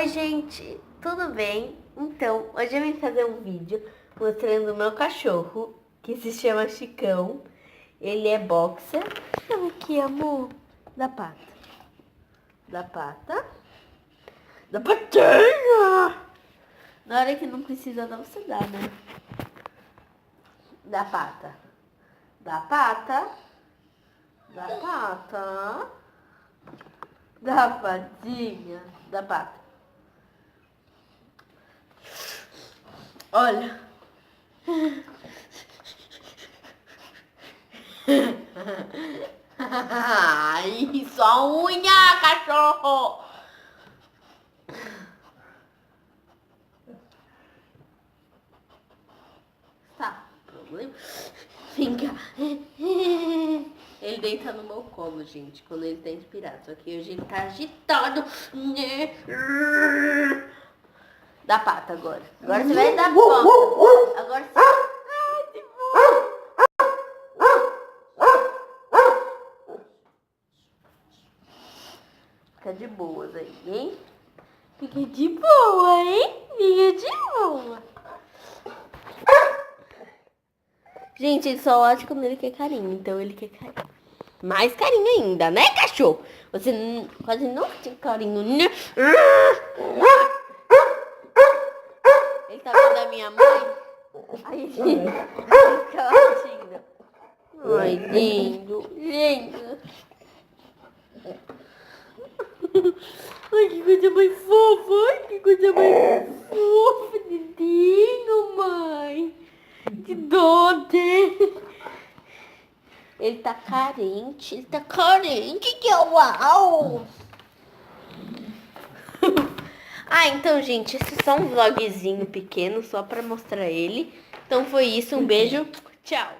Oi, gente, tudo bem? Então, hoje eu vim fazer um vídeo mostrando o meu cachorro, que se chama Chicão. Ele é boxer. Olha aqui, amor. Da pata. Da pata. Da patinha! Na hora que não precisa dar, você dá, né? Da pata. Da pata. Da pata. Da patinha. Da pata. Olha. Ai, só unha, cachorro. Tá, problema. Vem cá. Ele deita no meu colo, gente, quando ele tá inspirado. Só que hoje ele tá agitado. Dá pata agora. Agora você vai dar ponta. Agora você... Ai, que bom. Fica de boas aí, hein? Fica de boa, hein? Fica de boa. Gente, ele só late quando ele quer carinho. Então ele quer carinho. Mais carinho ainda, né, cachorro? Você quase não tem carinho, né? Ele tá vendo a minha mãe? Aí ele fica latindo. Ai, lindo, lindo. Ai, que coisa mais fofa. Ai, que coisa mais fofa, dedinho, mãe. Que dó dele. Ele tá carente, que é uau. Ah, então, gente, esse é só um vlogzinho pequeno, só pra mostrar ele. Então foi isso, um beijo, tchau.